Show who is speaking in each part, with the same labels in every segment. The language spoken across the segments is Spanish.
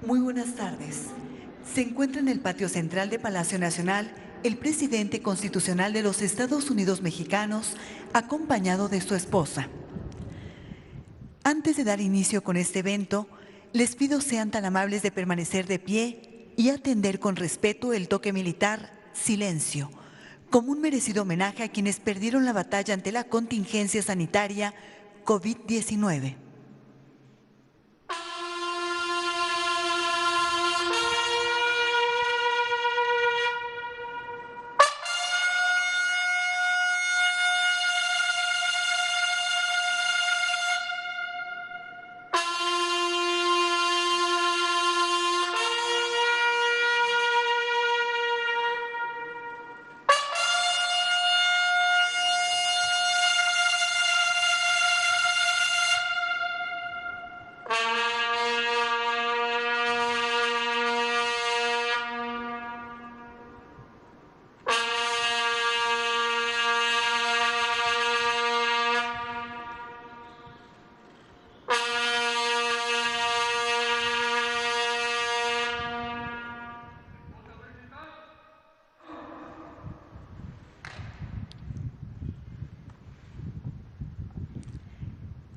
Speaker 1: Muy buenas tardes. Se encuentra en el patio central de Palacio Nacional el presidente constitucional de los Estados Unidos mexicanos, acompañado de su esposa. Antes de dar inicio con este evento, les pido sean tan amables de permanecer de pie y atender con respeto el toque militar silencio, como un merecido homenaje a quienes perdieron la batalla ante la contingencia sanitaria COVID-19.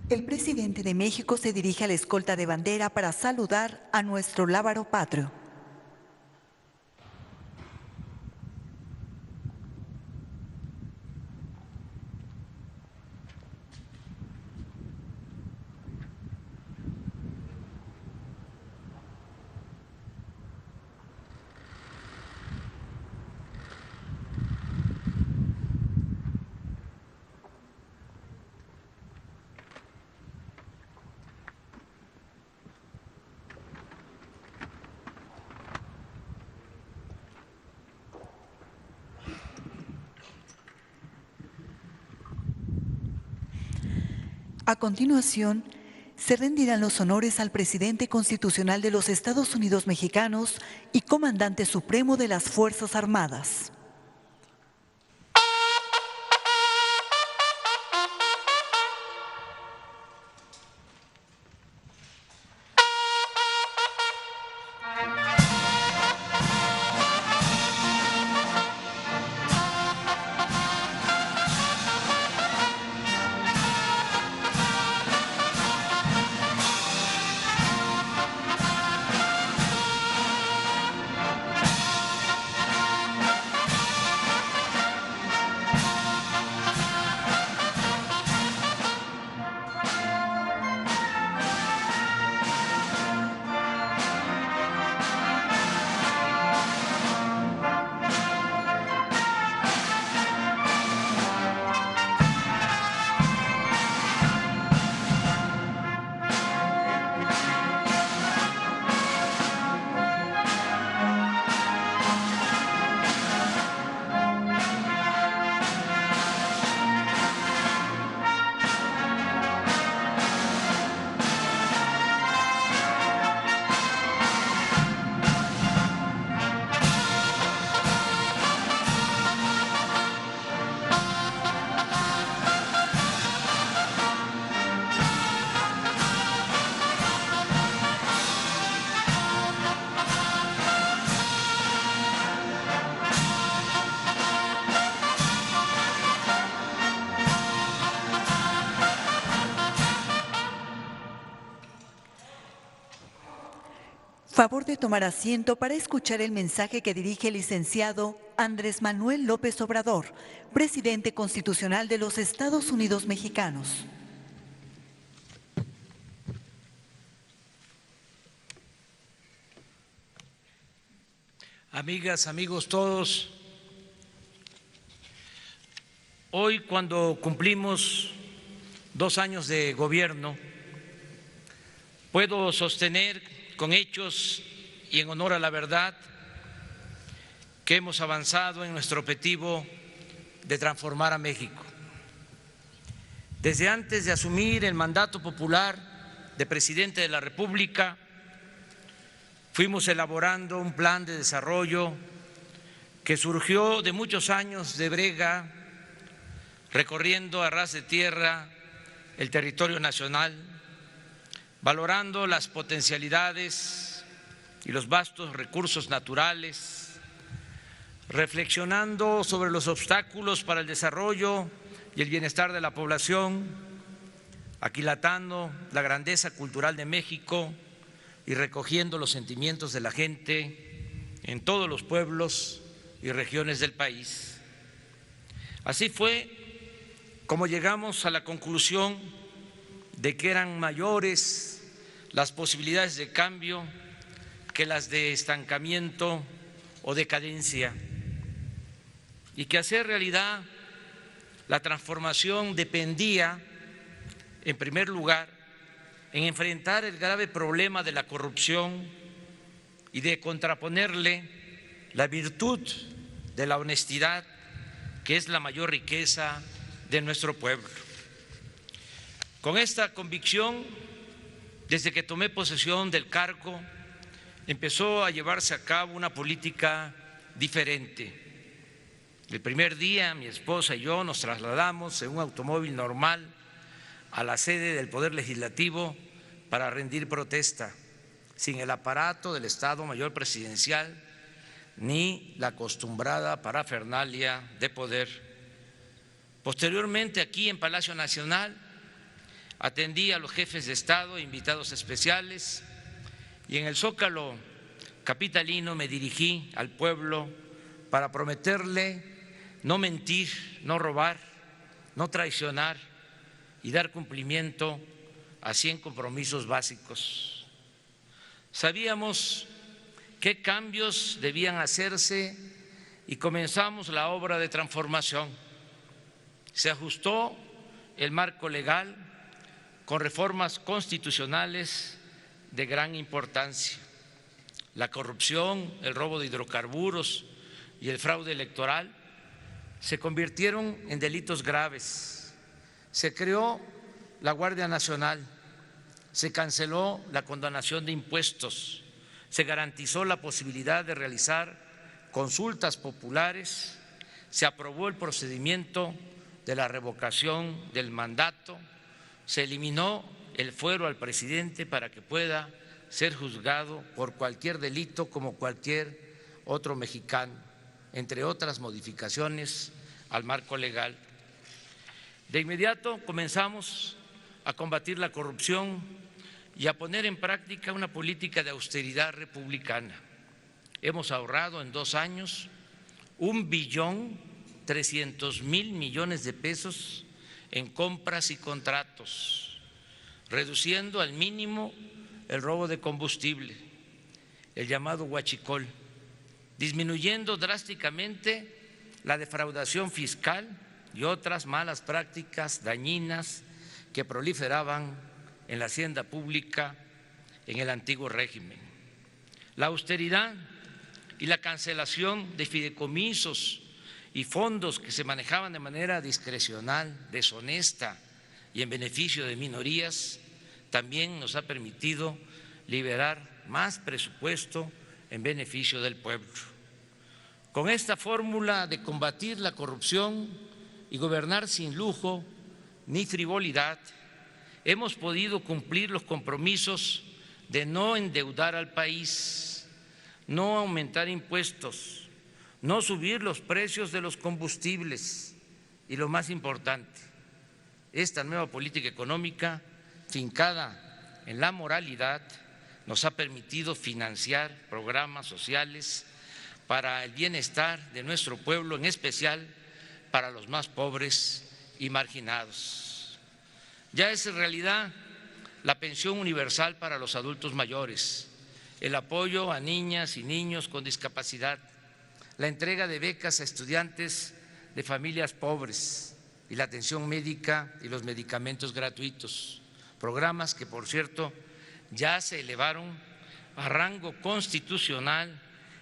Speaker 1: El presidente de México se dirige a la escolta de bandera para saludar a nuestro lábaro patrio. A continuación, se rendirán los honores al presidente constitucional de los Estados Unidos mexicanos y comandante supremo de las Fuerzas Armadas. Favor de tomar asiento para escuchar el mensaje que dirige el licenciado Andrés Manuel López Obrador, presidente constitucional de los Estados Unidos mexicanos.
Speaker 2: Amigas, amigos todos, hoy cuando cumplimos 2 años de gobierno, puedo sostener con hechos y en honor a la verdad que hemos avanzado en nuestro objetivo de transformar a México. Desde antes de asumir el mandato popular de presidente de la República, fuimos elaborando un plan de desarrollo que surgió de muchos años de brega, recorriendo a ras de tierra el territorio nacional, valorando las potencialidades y los vastos recursos naturales, reflexionando sobre los obstáculos para el desarrollo y el bienestar de la población, aquilatando la grandeza cultural de México y recogiendo los sentimientos de la gente en todos los pueblos y regiones del país. Así fue como llegamos a la conclusión de que eran mayores las posibilidades de cambio que las de estancamiento o decadencia, y que hacer realidad la transformación dependía, en primer lugar, en enfrentar el grave problema de la corrupción y de contraponerle la virtud de la honestidad, que es la mayor riqueza de nuestro pueblo. Con esta convicción, desde que tomé posesión del cargo, empezó a llevarse a cabo una política diferente. El primer día, mi esposa y yo nos trasladamos en un automóvil normal a la sede del Poder Legislativo para rendir protesta, sin el aparato del Estado Mayor Presidencial ni la acostumbrada parafernalia de poder. Posteriormente, aquí en Palacio Nacional, atendí a los jefes de Estado e invitados especiales, y en el Zócalo capitalino me dirigí al pueblo para prometerle no mentir, no robar, no traicionar y dar cumplimiento a 100 compromisos básicos. Sabíamos qué cambios debían hacerse y comenzamos la obra de transformación. Se ajustó el marco legal con reformas constitucionales de gran importancia. La corrupción, el robo de hidrocarburos y el fraude electoral se convirtieron en delitos graves. Se creó la Guardia Nacional, se canceló la condonación de impuestos, se garantizó la posibilidad de realizar consultas populares, se aprobó el procedimiento de la revocación del mandato, se eliminó el fuero al presidente para que pueda ser juzgado por cualquier delito como cualquier otro mexicano, entre otras modificaciones al marco legal. De inmediato comenzamos a combatir la corrupción y a poner en práctica una política de austeridad republicana. Hemos ahorrado en 2 años 1.300.000 millones de pesos en compras y contratos, reduciendo al mínimo el robo de combustible, el llamado huachicol, disminuyendo drásticamente la defraudación fiscal y otras malas prácticas dañinas que proliferaban en la hacienda pública en el antiguo régimen. La austeridad y la cancelación de fideicomisos y fondos que se manejaban de manera discrecional, deshonesta y en beneficio de minorías, también nos ha permitido liberar más presupuesto en beneficio del pueblo. Con esta fórmula de combatir la corrupción y gobernar sin lujo ni frivolidad, hemos podido cumplir los compromisos de no endeudar al país, no aumentar impuestos, no subir los precios de los combustibles y, lo más importante, esta nueva política económica fincada en la moralidad nos ha permitido financiar programas sociales para el bienestar de nuestro pueblo, en especial para los más pobres y marginados. Ya es realidad la pensión universal para los adultos mayores, el apoyo a niñas y niños con discapacidad, la entrega de becas a estudiantes de familias pobres y la atención médica y los medicamentos gratuitos, programas que, por cierto, ya se elevaron a rango constitucional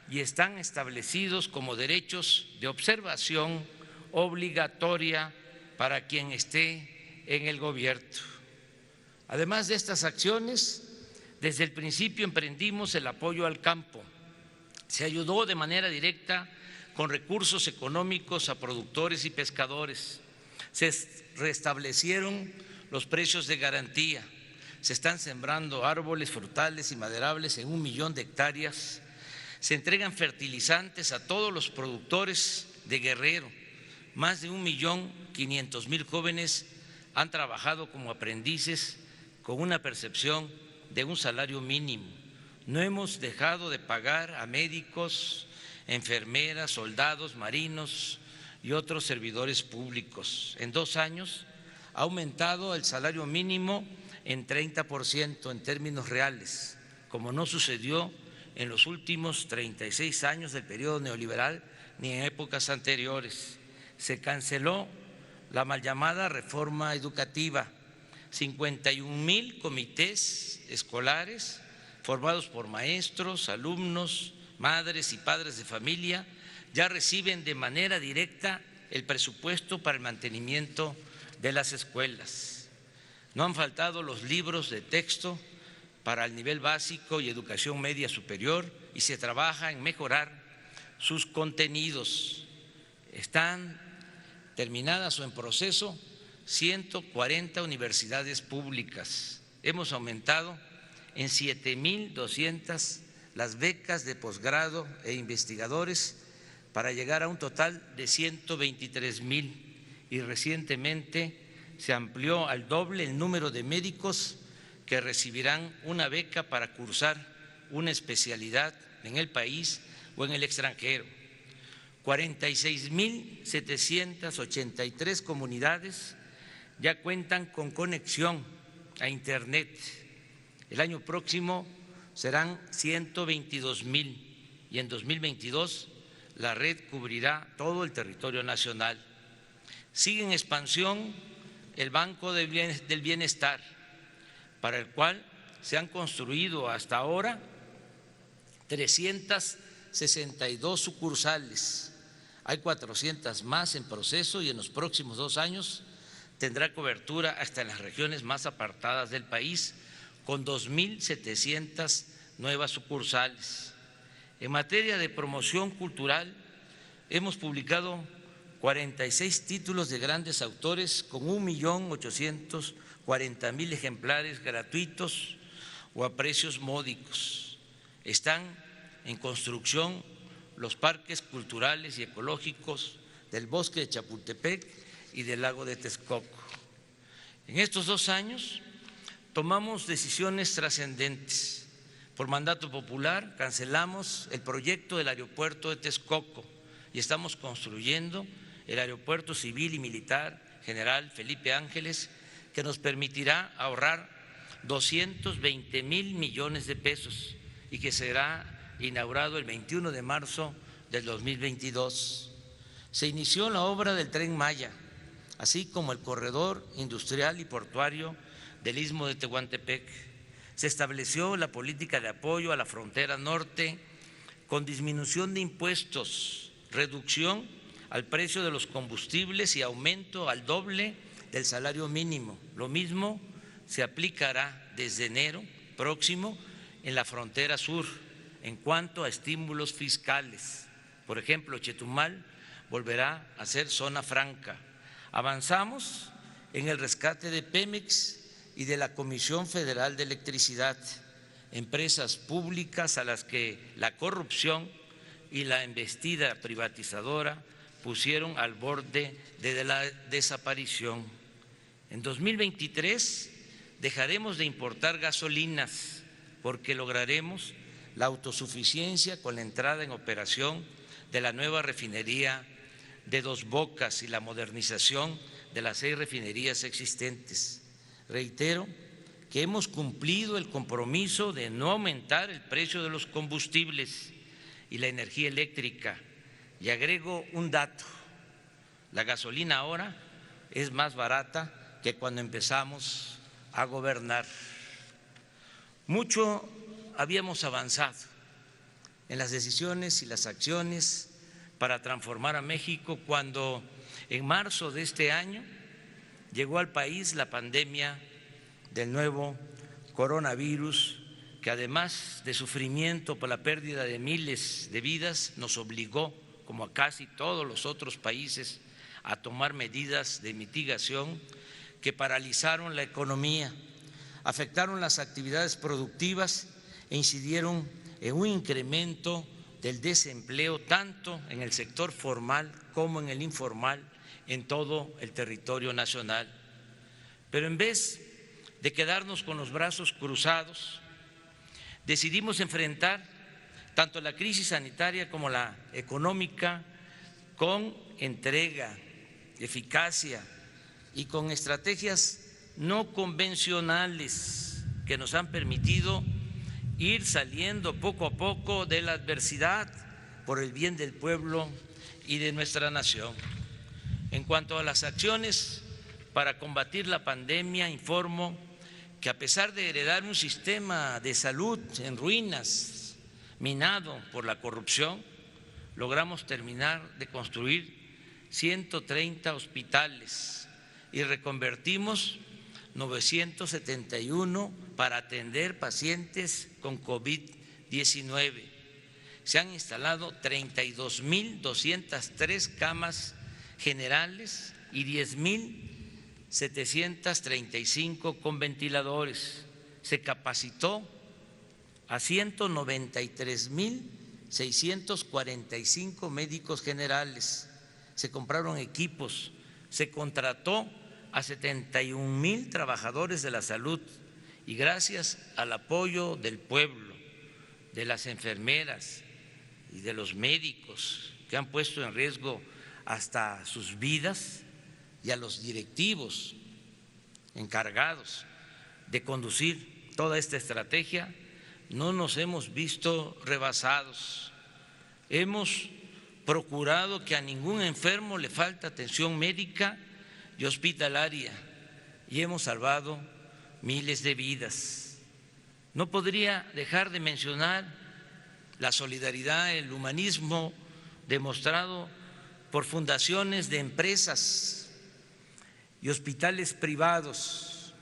Speaker 2: y están establecidos como derechos de observación obligatoria para quien esté en el gobierno. Además de estas acciones, desde el principio emprendimos el apoyo al campo. Se ayudó de manera directa con recursos económicos a productores y pescadores. Se restablecieron los precios de garantía, se están sembrando árboles frutales y maderables en 1 millón de hectáreas, se entregan fertilizantes a todos los productores de Guerrero. Más de 1.500.000 jóvenes han trabajado como aprendices con una percepción de un salario mínimo. No hemos dejado de pagar a médicos, enfermeras, soldados, marinos y otros servidores públicos. En 2 años ha aumentado el salario mínimo en 30% en términos reales, como no sucedió en los últimos 36 años del periodo neoliberal ni en épocas anteriores. Se canceló la mal llamada reforma educativa. 51,000 comités escolares formados por maestros, alumnos, madres y padres de familia ya reciben de manera directa el presupuesto para el mantenimiento de las escuelas. No han faltado los libros de texto para el nivel básico y educación media superior y se trabaja en mejorar sus contenidos. Están terminadas o en proceso 140 universidades públicas. Hemos aumentado en 7,200 las becas de posgrado e investigadores para llegar a un total de 123,000 y recientemente se amplió al doble el número de médicos que recibirán una beca para cursar una especialidad en el país o en el extranjero. 46,783 comunidades ya cuentan con conexión a Internet. El año próximo serán 122,000 y en 2022 la red cubrirá todo el territorio nacional. Sigue en expansión el Banco del Bienestar, para el cual se han construido hasta ahora 362 sucursales. Hay 400 más en proceso y en los próximos 2 años tendrá cobertura hasta en las regiones más apartadas del país, con 2,700 nuevas sucursales. En materia de promoción cultural, hemos publicado 46 títulos de grandes autores con 1,840,000 ejemplares gratuitos o a precios módicos. Están en construcción los parques culturales y ecológicos del Bosque de Chapultepec y del Lago de Texcoco. En estos 2 años tomamos decisiones trascendentes. Por mandato popular cancelamos el proyecto del aeropuerto de Texcoco y estamos construyendo el aeropuerto civil y militar General Felipe Ángeles, que nos permitirá ahorrar 220,000 millones de pesos y que será inaugurado el 21 de marzo del 2022. Se inició la obra del Tren Maya, así como el corredor industrial y portuario del Istmo de Tehuantepec. Se estableció la política de apoyo a la frontera norte con disminución de impuestos, reducción al precio de los combustibles y aumento al doble del salario mínimo. Lo mismo se aplicará desde enero próximo en la frontera sur en cuanto a estímulos fiscales. Por ejemplo, Chetumal volverá a ser zona franca. Avanzamos en el rescate de Pemex y de la Comisión Federal de Electricidad, empresas públicas a las que la corrupción y la embestida privatizadora pusieron al borde de la desaparición. En 2023 dejaremos de importar gasolinas porque lograremos la autosuficiencia con la entrada en operación de la nueva refinería de Dos Bocas y la modernización de las 6 refinerías existentes. Reitero que hemos cumplido el compromiso de no aumentar el precio de los combustibles y la energía eléctrica. Y agrego un dato: la gasolina ahora es más barata que cuando empezamos a gobernar. Mucho habíamos avanzado en las decisiones y las acciones para transformar a México cuando en marzo de este año llegó al país la pandemia del nuevo coronavirus, que además de sufrimiento por la pérdida de miles de vidas, nos obligó, como a casi todos los otros países, a tomar medidas de mitigación que paralizaron la economía, afectaron las actividades productivas e incidieron en un incremento del desempleo tanto en el sector formal como en el informal en todo el territorio nacional. Pero en vez de quedarnos con los brazos cruzados, decidimos enfrentar tanto la crisis sanitaria como la económica con entrega, eficacia y con estrategias no convencionales que nos han permitido ir saliendo poco a poco de la adversidad por el bien del pueblo y de nuestra nación. En cuanto a las acciones para combatir la pandemia, informo que a pesar de heredar un sistema de salud en ruinas, minado por la corrupción, logramos terminar de construir 130 hospitales y reconvertimos 971 para atender pacientes con COVID-19. Se han instalado 32.203 camas generales y 10.735 con ventiladores. Se capacitó a 193.645 médicos generales. Se compraron equipos, se contrató a 71,000 trabajadores de la salud y gracias al apoyo del pueblo, de las enfermeras y de los médicos que han puesto en riesgo hasta sus vidas, y a los directivos encargados de conducir toda esta estrategia, no nos hemos visto rebasados. Hemos procurado que a ningún enfermo le falte atención médica y hospitalaria y hemos salvado miles de vidas. No podría dejar de mencionar la solidaridad, el humanismo demostrado por fundaciones de empresas y hospitales privados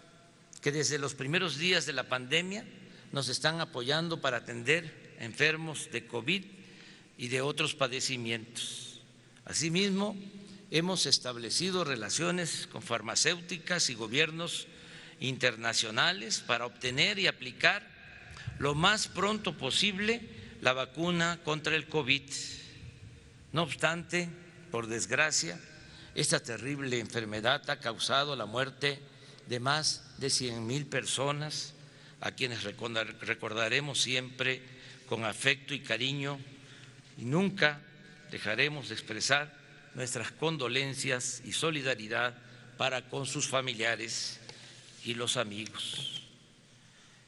Speaker 2: que desde los primeros días de la pandemia nos están apoyando para atender a enfermos de COVID y de otros padecimientos. Asimismo, hemos establecido relaciones con farmacéuticas y gobiernos internacionales para obtener y aplicar lo más pronto posible la vacuna contra el COVID. No obstante, por desgracia, esta terrible enfermedad ha causado la muerte de más de 100,000 personas, a quienes recordaremos siempre con afecto y cariño, y nunca dejaremos de expresar nuestras condolencias y solidaridad para con sus familiares y los amigos.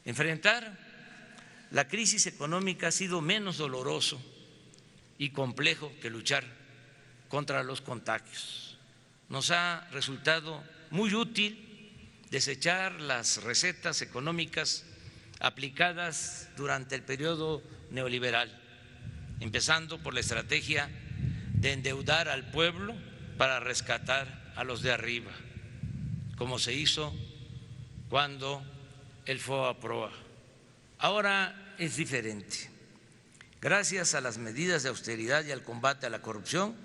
Speaker 2: Enfrentar la crisis económica ha sido menos doloroso y complejo que luchar contra los contagios. Nos ha resultado muy útil desechar las recetas económicas aplicadas durante el periodo neoliberal, empezando por la estrategia de endeudar al pueblo para rescatar a los de arriba, como se hizo cuando el FOA-PROA. Ahora es diferente. Gracias a las medidas de austeridad y al combate a la corrupción,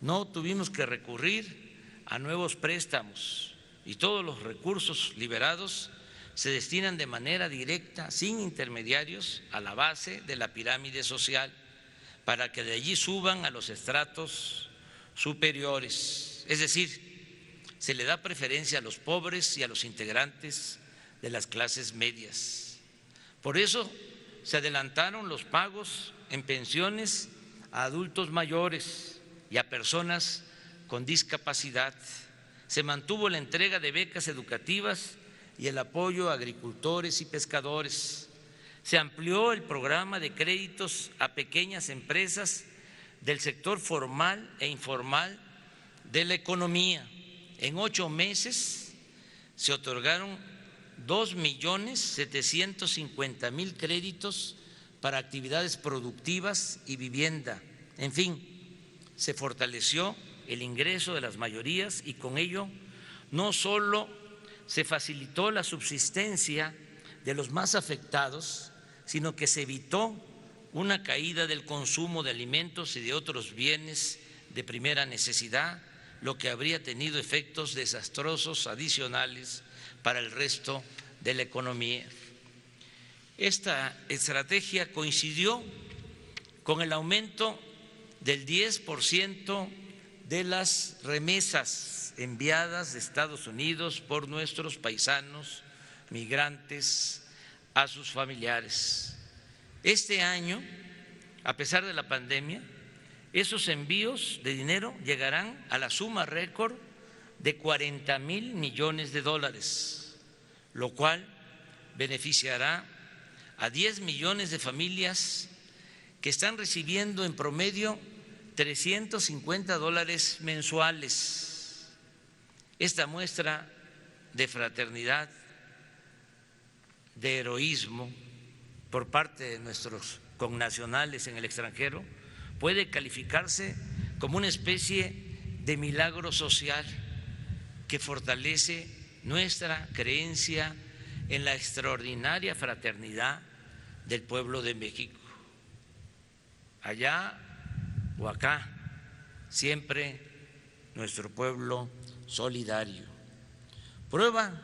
Speaker 2: no tuvimos que recurrir a nuevos préstamos y todos los recursos liberados se destinan de manera directa, sin intermediarios, a la base de la pirámide social, para que de allí suban a los estratos superiores. Es decir, se le da preferencia a los pobres y a los integrantes de las clases medias. Por eso se adelantaron los pagos en pensiones a adultos mayores y a personas con discapacidad. Se mantuvo la entrega de becas educativas y el apoyo a agricultores y pescadores. Se amplió el programa de créditos a pequeñas empresas del sector formal e informal de la economía. En 8 meses se otorgaron 2.750.000 créditos para actividades productivas y vivienda. En fin, se fortaleció el ingreso de las mayorías y con ello no solo se facilitó la subsistencia de los más afectados, sino que se evitó una caída del consumo de alimentos y de otros bienes de primera necesidad, lo que habría tenido efectos desastrosos adicionales para el resto de la economía. Esta estrategia coincidió con el aumento del 10% de las remesas enviadas de Estados Unidos por nuestros paisanos migrantes a sus familiares. Este año, a pesar de la pandemia, esos envíos de dinero llegarán a la suma récord de 40,000 millones de dólares, lo cual beneficiará a 10 millones de familias que están recibiendo en promedio $350 mensuales. Esta muestra de fraternidad, de heroísmo por parte de nuestros connacionales en el extranjero puede calificarse como una especie de milagro social que fortalece nuestra creencia en la extraordinaria fraternidad del pueblo de México. Allá o acá, siempre nuestro pueblo solidario. Prueba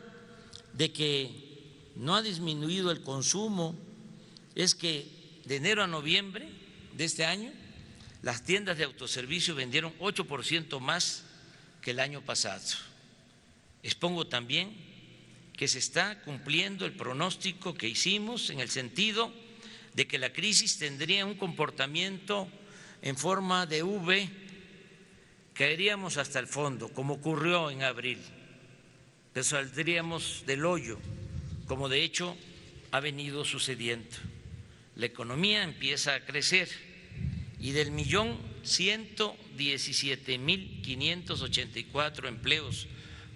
Speaker 2: de que no ha disminuido el consumo es que de enero a noviembre de este año las tiendas de autoservicio vendieron 8% más que el año pasado. Expongo también que se está cumpliendo el pronóstico que hicimos en el sentido de que la crisis tendría un comportamiento en forma de V, caeríamos hasta el fondo, como ocurrió en abril, pero saldríamos del hoyo, como de hecho ha venido sucediendo. La economía empieza a crecer y del 1.117.584 empleos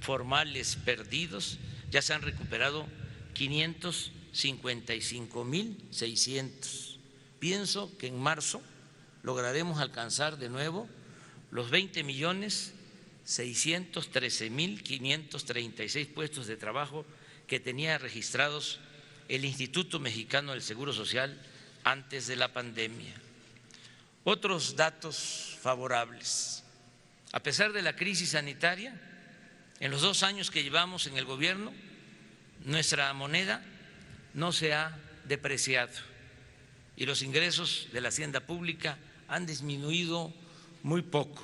Speaker 2: formales perdidos ya se han recuperado 555.600. Pienso que en marzo lograremos alcanzar de nuevo los 20.613.536 puestos de trabajo que tenía registrados el Instituto Mexicano del Seguro Social antes de la pandemia. Otros datos favorables. A pesar de la crisis sanitaria, en los 2 años que llevamos en el gobierno, nuestra moneda no se ha depreciado y los ingresos de la hacienda pública han disminuido muy poco,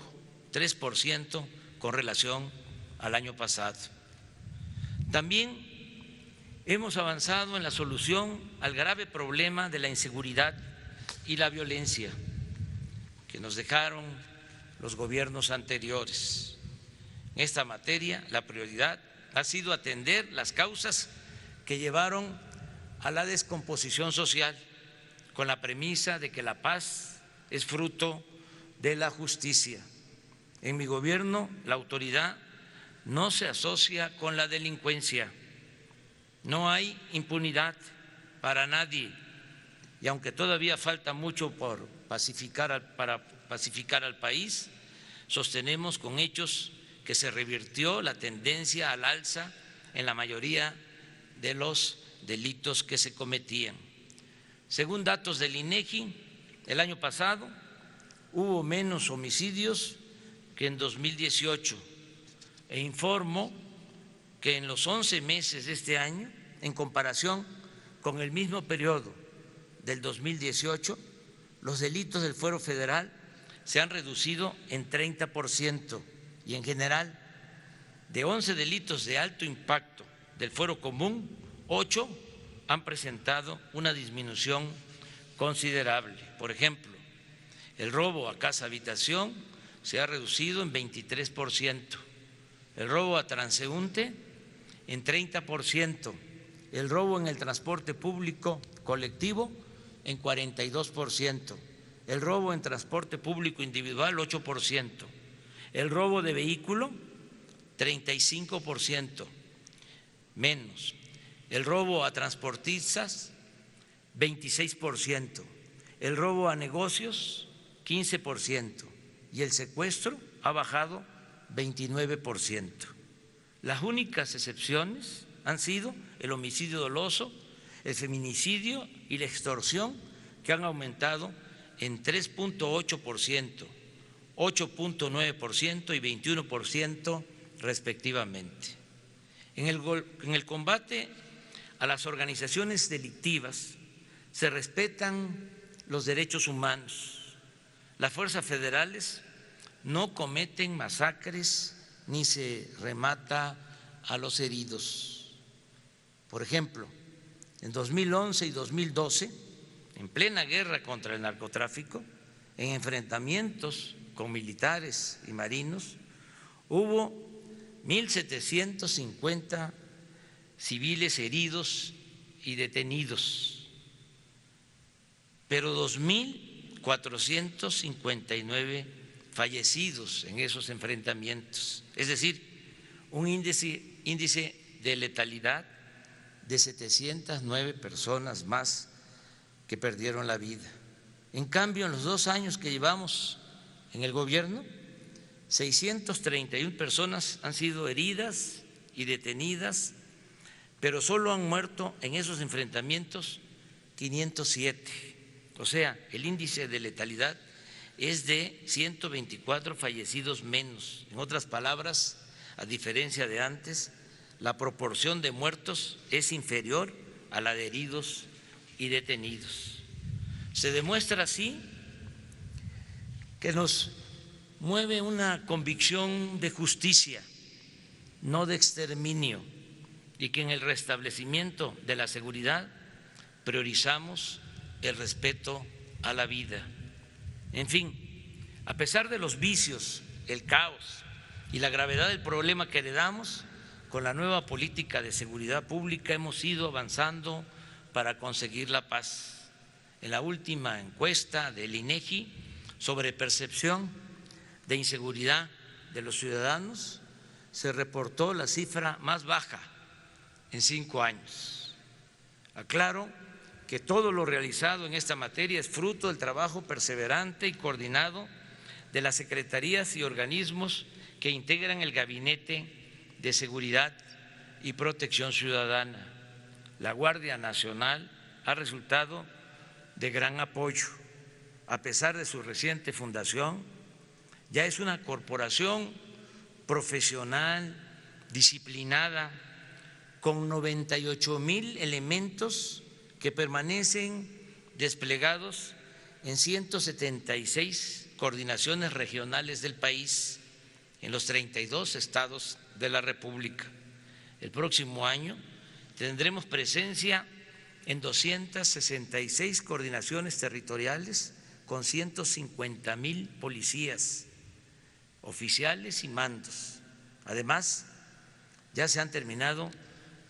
Speaker 2: 3% con relación al año pasado. También hemos avanzado en la solución al grave problema de la inseguridad y la violencia que nos dejaron los gobiernos anteriores. En esta materia, la prioridad ha sido atender las causas que llevaron a la descomposición social, con la premisa de que la paz es fruto de la justicia. En mi gobierno, la autoridad no se asocia con la delincuencia, no hay impunidad para nadie, y aunque todavía falta mucho para pacificar al país, sostenemos con hechos que se revirtió la tendencia al alza en la mayoría de los delitos que se cometían. Según datos del INEGI, el año pasado hubo menos homicidios que en 2018 e informo que en los 11 meses de este año, en comparación con el mismo periodo del 2018, los delitos del fuero federal se han reducido en 30% y en general de 11 delitos de alto impacto del fuero común, 8 han presentado una disminución considerable. Por ejemplo, el robo a casa habitación se ha reducido en 23%, el robo a transeúnte en 30%, el robo en el transporte público colectivo en 42%, el robo en transporte público individual 8%, el robo de vehículo 35% menos, el robo a transportistas 26%, el robo a negocios 15% y el secuestro ha bajado 29%. Las únicas excepciones han sido el homicidio doloso, el feminicidio y la extorsión, que han aumentado en 3.8%, 8.9% y 21% respectivamente. En el combate a las organizaciones delictivas se respetan los derechos humanos. Las fuerzas federales no cometen masacres ni se remata a los heridos. Por ejemplo, en 2011 y 2012, en plena guerra contra el narcotráfico, en enfrentamientos con militares y marinos, hubo 1.750 civiles heridos y detenidos, pero 2.459 fallecidos en esos enfrentamientos, es decir, un índice de letalidad de 709 personas más que perdieron la vida. En cambio, en los 2 años que llevamos en el gobierno, 631 personas han sido heridas y detenidas, pero solo han muerto en esos enfrentamientos 507. O sea, el índice de letalidad es de 124 fallecidos menos. En otras palabras, a diferencia de antes, la proporción de muertos es inferior a la de heridos y detenidos. Se demuestra así que nos mueve una convicción de justicia, no de exterminio, y que en el restablecimiento de la seguridad priorizamos el respeto a la vida. En fin, a pesar de los vicios, el caos y la gravedad del problema que heredamos, con la nueva política de seguridad pública hemos ido avanzando para conseguir la paz. En la última encuesta del INEGI sobre percepción de inseguridad de los ciudadanos, se reportó la cifra más baja en 5 años. Aclaro que todo lo realizado en esta materia es fruto del trabajo perseverante y coordinado de las secretarías y organismos que integran el Gabinete de Seguridad y Protección Ciudadana. La Guardia Nacional ha resultado de gran apoyo. A pesar de su reciente fundación, ya es una corporación profesional, disciplinada, con 98,000 elementos que permanecen desplegados en 176 coordinaciones regionales del país, en los 32 estados de la República. El próximo año tendremos presencia en 266 coordinaciones territoriales con 150,000 policías, oficiales y mandos. Además, ya se han terminado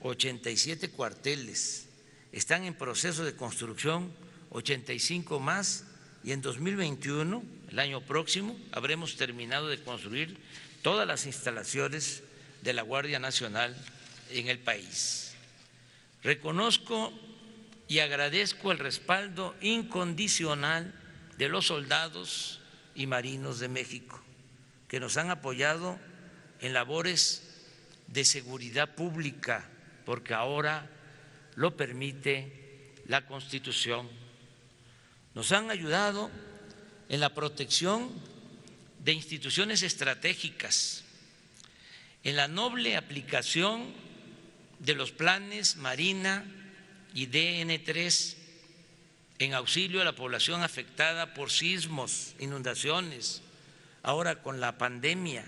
Speaker 2: 87 cuarteles, están en proceso de construcción 85 más y en 2021, el año próximo, habremos terminado de construir todas las instalaciones de la Guardia Nacional en el país. Reconozco y agradezco el respaldo incondicional de los soldados y marinos de México, que nos han apoyado en labores de seguridad pública, porque ahora lo permite la Constitución. Nos han ayudado en la protección de instituciones estratégicas, en la noble aplicación de los planes Marina y DN3, en auxilio a la población afectada por sismos, inundaciones, ahora con la pandemia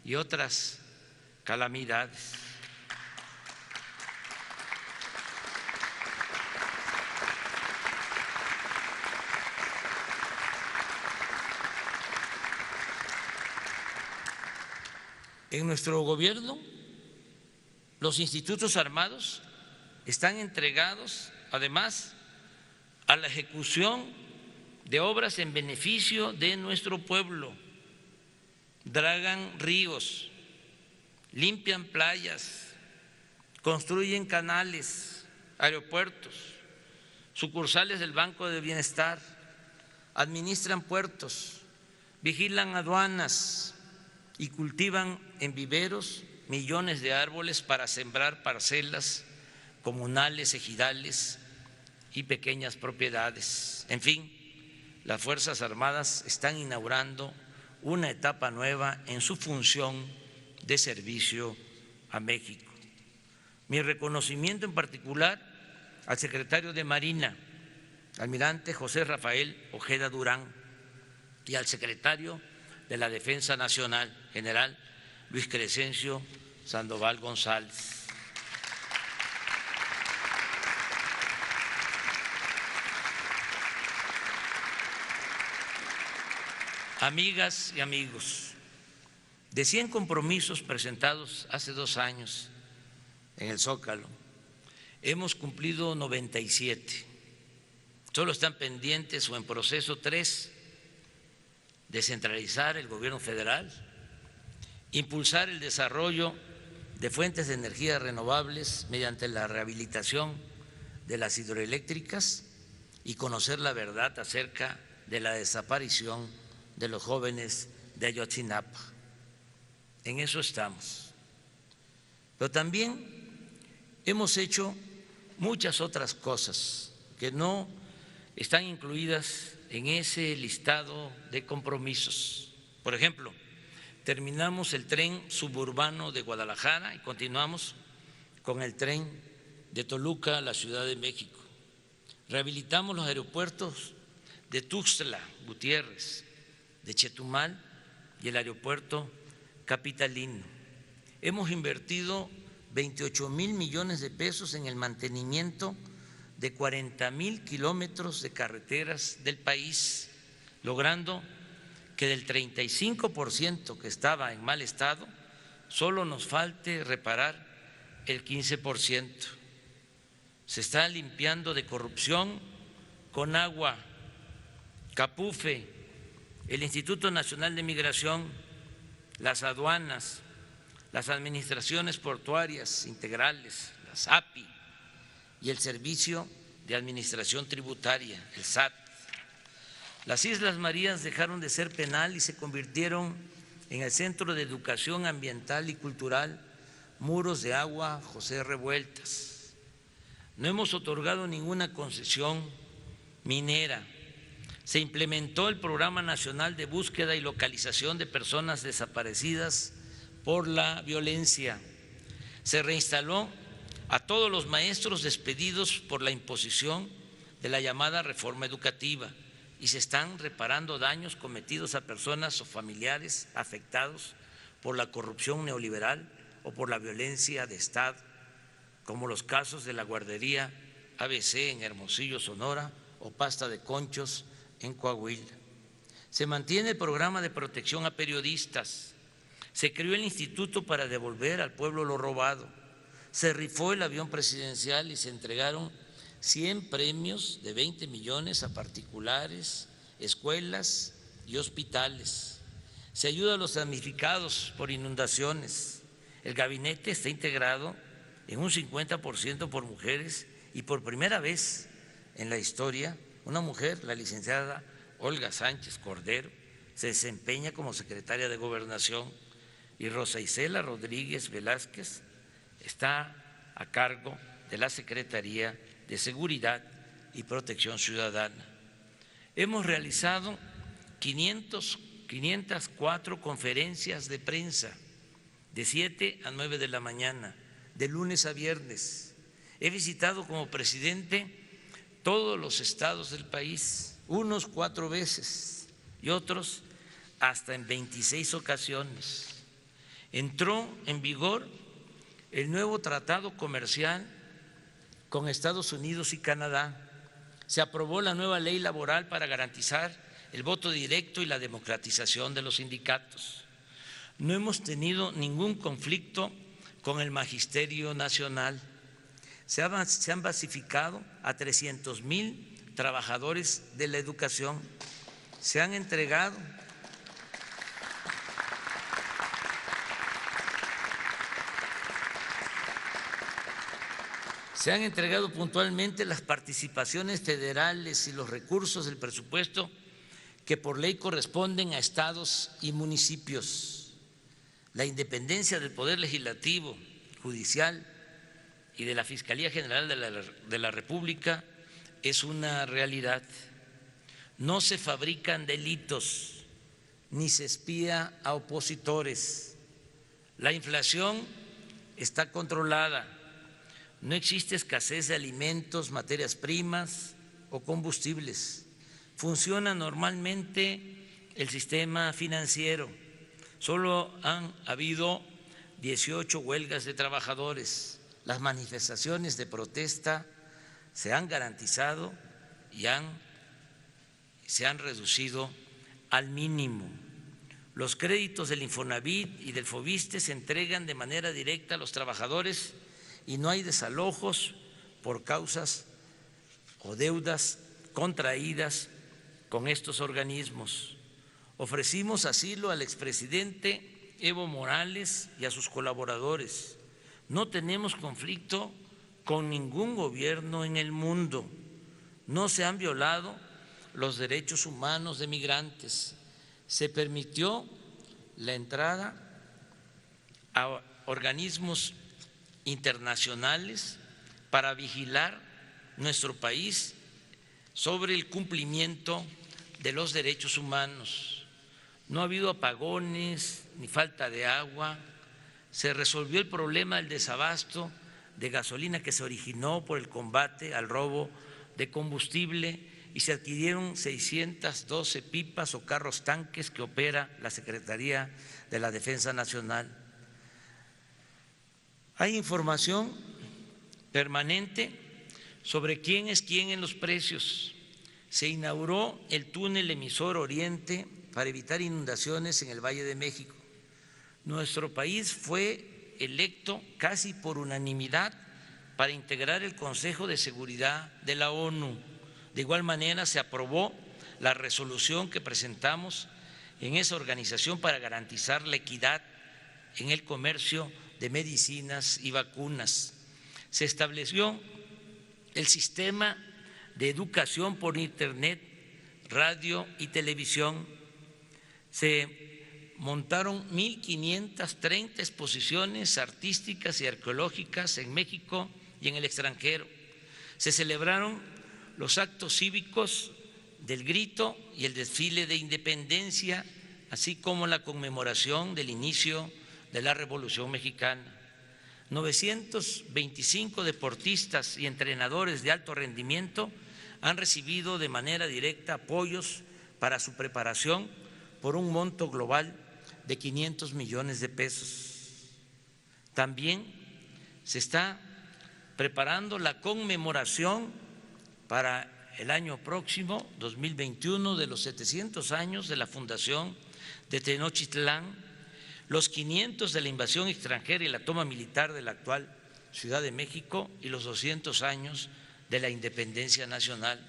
Speaker 2: y otras calamidades. En nuestro gobierno, los institutos armados están entregados, además, a la ejecución de obras en beneficio de nuestro pueblo. Dragan ríos, limpian playas, construyen canales, aeropuertos, sucursales del Banco del Bienestar, administran puertos, vigilan aduanas y cultivan en viveros millones de árboles para sembrar parcelas comunales, ejidales y pequeñas propiedades. En fin, las Fuerzas Armadas están inaugurando una etapa nueva en su función de servicio a México. Mi reconocimiento en particular al secretario de Marina, almirante José Rafael Ojeda Durán, y al secretario de la Defensa Nacional, general Luis Crescencio Sandoval González. Amigas y amigos, de 100 compromisos presentados hace 2 años en el Zócalo, hemos cumplido 97. Solo están pendientes o en proceso 3: descentralizar el gobierno federal, impulsar el desarrollo de fuentes de energía renovables mediante la rehabilitación de las hidroeléctricas y conocer la verdad acerca de la desaparición de los jóvenes de Ayotzinapa. En eso estamos. Pero también hemos hecho muchas otras cosas que no están incluidas en ese listado de compromisos. Por ejemplo, terminamos el tren suburbano de Guadalajara y continuamos con el tren de Toluca a la Ciudad de México. Rehabilitamos los aeropuertos de Tuxtla Gutiérrez, de Chetumal y el aeropuerto capitalino. Hemos invertido 28,000 millones de pesos en el mantenimiento de 40,000 kilómetros de carreteras del país, logrando que del 35% que estaba en mal estado, solo nos falte reparar el 15%. Se está limpiando de corrupción con agua, Capufe, el Instituto Nacional de Migración, las aduanas, las administraciones portuarias integrales, las API, y el Servicio de Administración Tributaria, el SAT. Las Islas Marías dejaron de ser penal y se convirtieron en el Centro de Educación Ambiental y Cultural Muros de Agua José Revueltas. No hemos otorgado ninguna concesión minera. Se implementó el Programa Nacional de Búsqueda y Localización de Personas Desaparecidas por la Violencia. Se reinstaló a todos los maestros despedidos por la imposición de la llamada reforma educativa y se están reparando daños cometidos a personas o familiares afectados por la corrupción neoliberal o por la violencia de Estado, como los casos de la guardería ABC en Hermosillo, Sonora, o Pasta de Conchos en Coahuila. Se mantiene el programa de protección a periodistas, se creó el Instituto para devolver al pueblo lo robado, se rifó el avión presidencial y se entregaron 100 premios de 20 millones a particulares, escuelas y hospitales. Se ayuda a los damnificados por inundaciones. El gabinete está integrado en un 50% por mujeres y por primera vez en la historia una mujer, la licenciada Olga Sánchez Cordero, se desempeña como secretaria de Gobernación y Rosa Isela Rodríguez Velázquez está a cargo de la Secretaría de Seguridad y Protección Ciudadana. Hemos realizado 504 conferencias de prensa de 7 a 9 de la mañana, de lunes a viernes. He visitado como presidente todos los estados del país, unos 4 veces y otros hasta en 26 ocasiones. Entró en vigor el nuevo tratado comercial con Estados Unidos y Canadá. Se aprobó la nueva ley laboral para garantizar el voto directo y la democratización de los sindicatos. No hemos tenido ningún conflicto con el Magisterio Nacional. Se han basificado a 300,000 trabajadores de la educación. Se han entregado puntualmente las participaciones federales y los recursos del presupuesto que por ley corresponden a estados y municipios. La independencia del Poder Legislativo, Judicial y de la Fiscalía General de la República es una realidad. No se fabrican delitos ni se espía a opositores. La inflación está controlada. no existe escasez de alimentos, materias primas o combustibles. Funciona normalmente el sistema financiero. Solo han habido 18 huelgas de trabajadores. Las manifestaciones de protesta se han garantizado y se han reducido al mínimo. Los créditos del Infonavit y del Foviste se entregan de manera directa a los trabajadores y no hay desalojos por causas o deudas contraídas con estos organismos. Ofrecimos asilo al expresidente Evo Morales y a sus colaboradores. No tenemos conflicto con ningún gobierno en el mundo. No se han violado los derechos humanos de migrantes. Se permitió la entrada a organismos internacionales para vigilar nuestro país sobre el cumplimiento de los derechos humanos. No ha habido apagones ni falta de agua. Se resolvió el problema del desabasto de gasolina que se originó por el combate al robo de combustible y se adquirieron 612 pipas o carros tanques que opera la Secretaría de la Defensa Nacional. Hay información permanente sobre quién es quién en los precios. Se inauguró el túnel emisor Oriente para evitar inundaciones en el Valle de México. Nuestro país fue electo casi por unanimidad para integrar el Consejo de Seguridad de la ONU. De igual manera, se aprobó la resolución que presentamos en esa organización para garantizar la equidad en el comercio de medicinas y vacunas. Se estableció el sistema de educación por Internet, radio y televisión. Se montaron 1.530 exposiciones artísticas y arqueológicas en México y en el extranjero. Se celebraron los actos cívicos del grito y el desfile de independencia, así como la conmemoración del inicio de la Revolución Mexicana. 925 deportistas y entrenadores de alto rendimiento han recibido de manera directa apoyos para su preparación por un monto global de 500 millones de pesos. También se está preparando la conmemoración para el año próximo, 2021, de los 700 años de la fundación de Tenochtitlán, los 500 de la invasión extranjera y la toma militar de la actual Ciudad de México y los 200 años de la independencia nacional.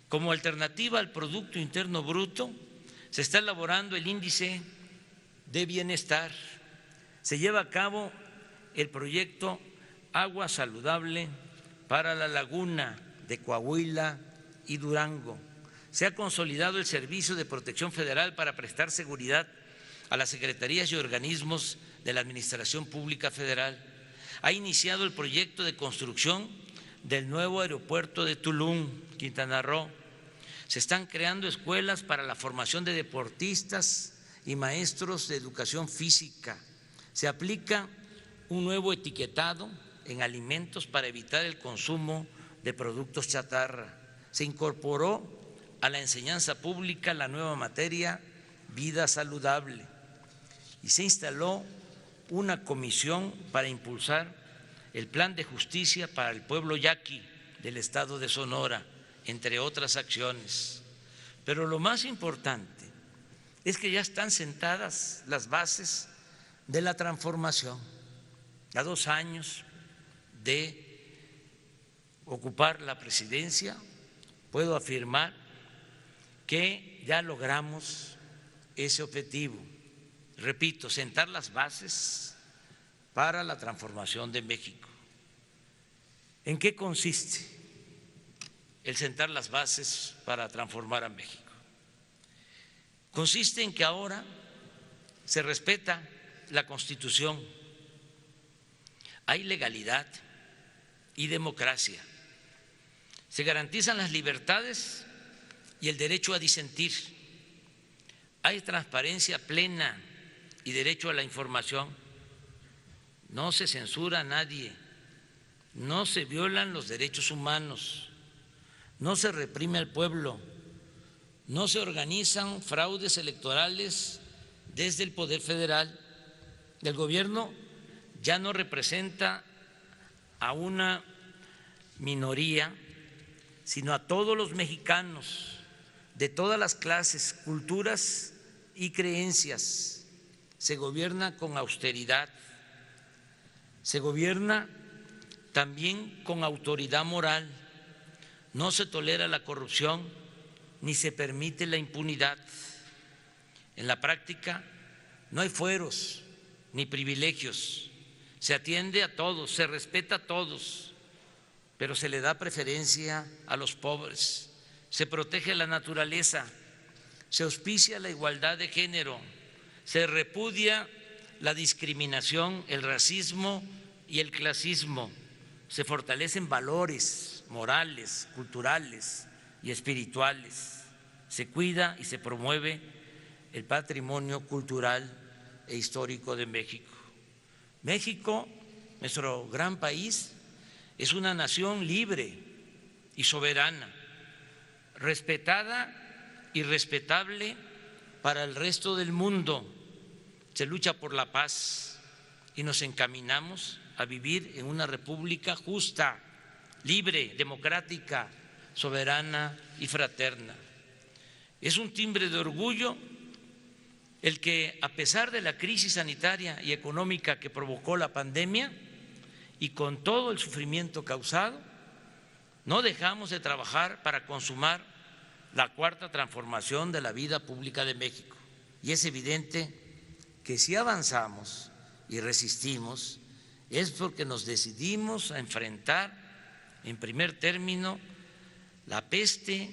Speaker 2: Como alternativa al Producto Interno Bruto, se está elaborando el índice de bienestar. Se lleva a cabo el proyecto Agua Saludable para la Laguna de Coahuila y Durango. Se ha consolidado el Servicio de Protección Federal para prestar seguridad a las secretarías y organismos de la Administración Pública Federal. Ha iniciado el proyecto de construcción del nuevo aeropuerto de Tulum, Quintana Roo. Se están creando escuelas para la formación de deportistas y maestros de educación física. Se aplica un nuevo etiquetado en alimentos para evitar el consumo de productos chatarra. Se incorporó a la enseñanza pública la nueva materia Vida Saludable y se instaló una comisión para impulsar el Plan de Justicia para el Pueblo Yaqui del Estado de Sonora, entre otras acciones. Pero lo más importante es que ya están sentadas las bases de la transformación. A 2 años de ocupar la presidencia, puedo afirmar que ya logramos ese objetivo. Repito, sentar las bases para la transformación de México. ¿En qué consiste el sentar las bases para transformar a México? Consiste en que ahora se respeta la Constitución, hay legalidad y democracia, se garantizan las libertades y el derecho a disentir, hay transparencia plena y derecho a la información, no se censura a nadie, no se violan los derechos humanos, no se reprime al pueblo, no se organizan fraudes electorales desde el Poder Federal. El gobierno ya no representa a una minoría, sino a todos los mexicanos de todas las clases, culturas y creencias. Se gobierna con austeridad, se gobierna también con autoridad moral, no se tolera la corrupción ni se permite la impunidad. En la práctica no hay fueros ni privilegios, se atiende a todos, se respeta a todos, pero se le da preferencia a los pobres, se protege la naturaleza, se auspicia la igualdad de género, se repudia la discriminación, el racismo y el clasismo, se fortalecen valores morales, culturales y espirituales, se cuida y se promueve el patrimonio cultural e histórico de México. México, nuestro gran país, es una nación libre y soberana, respetada y respetable para el resto del mundo. Se lucha por la paz y nos encaminamos a vivir en una república justa, libre, democrática, soberana y fraterna. Es un timbre de orgullo el que, a pesar de la crisis sanitaria y económica que provocó la pandemia y con todo el sufrimiento causado, no dejamos de trabajar para consumar la cuarta transformación de la vida pública de México. Y es evidente que si avanzamos y resistimos es porque nos decidimos a enfrentar, en primer término, la peste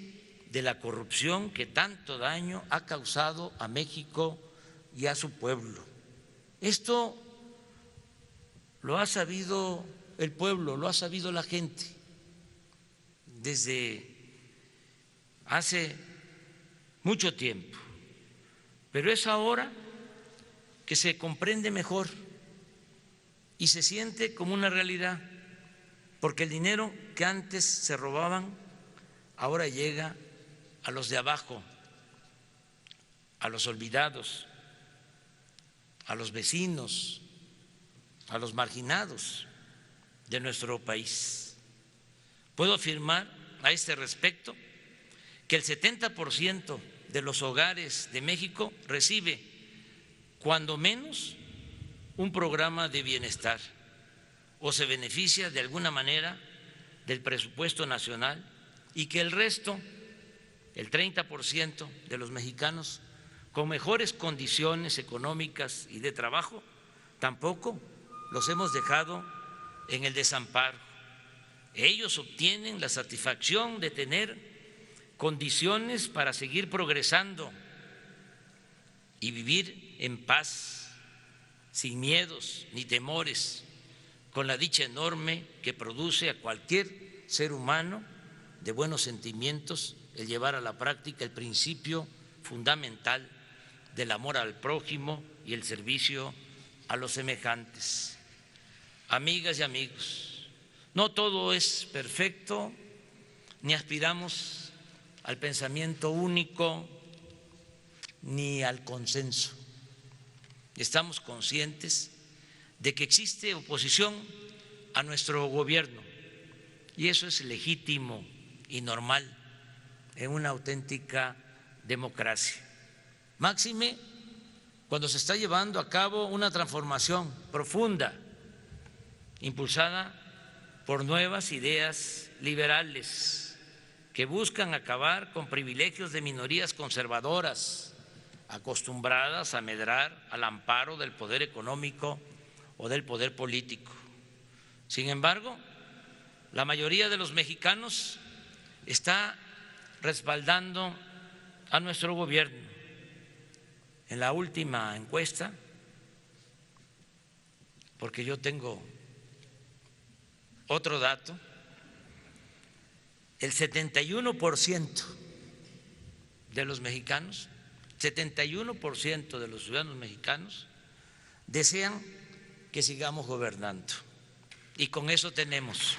Speaker 2: de la corrupción que tanto daño ha causado a México y a su pueblo. Esto lo ha sabido el pueblo, lo ha sabido la gente desde hace mucho tiempo, pero es ahora que se comprende mejor y se siente como una realidad, porque el dinero que antes se robaban ahora llega a los de abajo, a los olvidados, a los vecinos, a los marginados de nuestro país. Puedo afirmar a este respecto que el 70% de los hogares de México recibe cuando menos un programa de bienestar o se beneficia de alguna manera del presupuesto nacional, y que el resto, el 30% de los mexicanos con mejores condiciones económicas y de trabajo, tampoco los hemos dejado en el desamparo. Ellos obtienen la satisfacción de tener condiciones para seguir progresando y vivir en paz, sin miedos ni temores, con la dicha enorme que produce a cualquier ser humano de buenos sentimientos el llevar a la práctica el principio fundamental del amor al prójimo y el servicio a los semejantes. Amigas y amigos, no todo es perfecto, ni aspiramos al pensamiento único ni al consenso. Estamos conscientes de que existe oposición a nuestro gobierno y eso es legítimo y normal en una auténtica democracia. Máxime cuando se está llevando a cabo una transformación profunda, impulsada por nuevas ideas liberales que buscan acabar con privilegios de minorías conservadoras acostumbradas a medrar al amparo del poder económico o del poder político. Sin embargo, la mayoría de los mexicanos está respaldando a nuestro gobierno. En la última encuesta, porque yo tengo otro dato, el 71% de los mexicanos, 71% de los ciudadanos mexicanos desean que sigamos gobernando y con eso tenemos.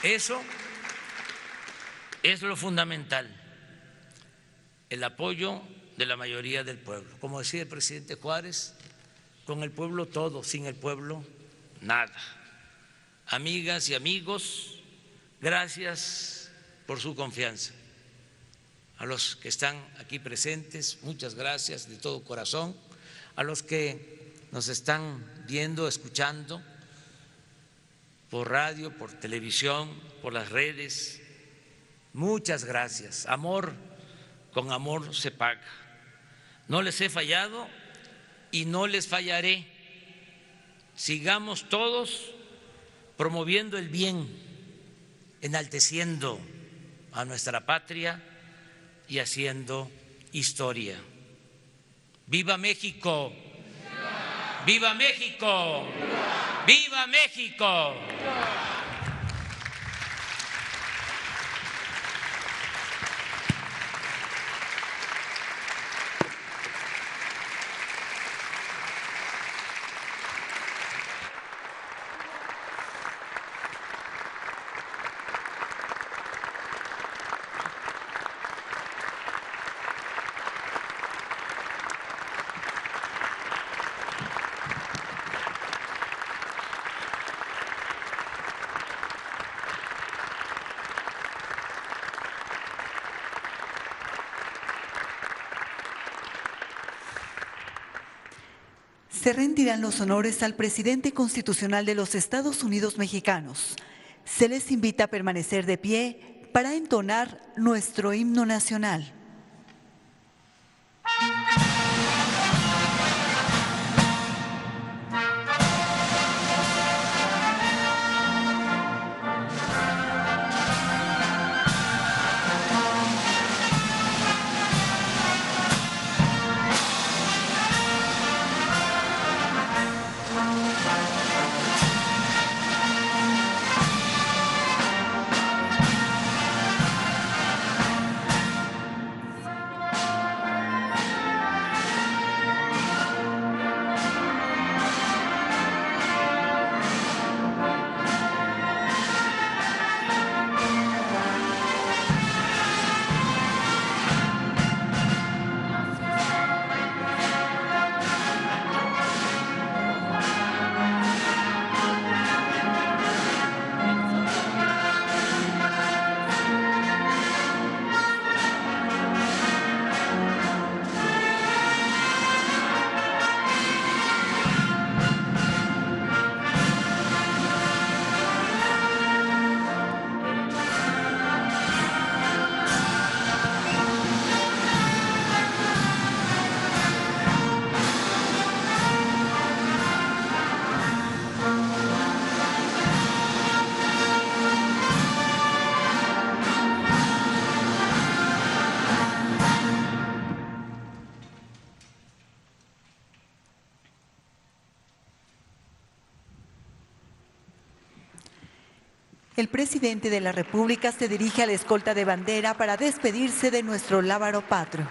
Speaker 2: Eso es lo fundamental, el apoyo de la mayoría del pueblo. Como decía el presidente Juárez, con el pueblo todo, sin el pueblo nada. Amigas y amigos, gracias por su confianza. A los que están aquí presentes, muchas gracias de todo corazón. A los que nos están viendo, escuchando por radio, por televisión, por las redes, muchas gracias. Amor con amor se paga. No les he fallado y no les fallaré. Sigamos todos promoviendo el bien, enalteciendo a nuestra patria y haciendo historia. ¡Viva México! ¡Viva México! ¡Viva México!
Speaker 1: Se rendirán los honores al presidente constitucional de los Estados Unidos mexicanos. Se les invita a permanecer de pie para entonar nuestro himno nacional. El presidente de la República se dirige a la escolta de bandera para despedirse de nuestro lábaro patrio.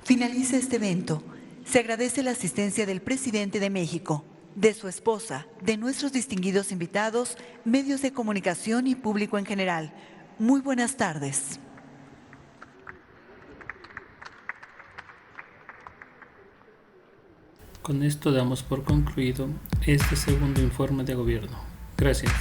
Speaker 1: Finaliza este evento. Se agradece la asistencia del presidente de México, de su esposa, de nuestros distinguidos invitados, medios de comunicación y público en general. Muy buenas tardes.
Speaker 3: Con esto damos por concluido este segundo informe de gobierno. Gracias.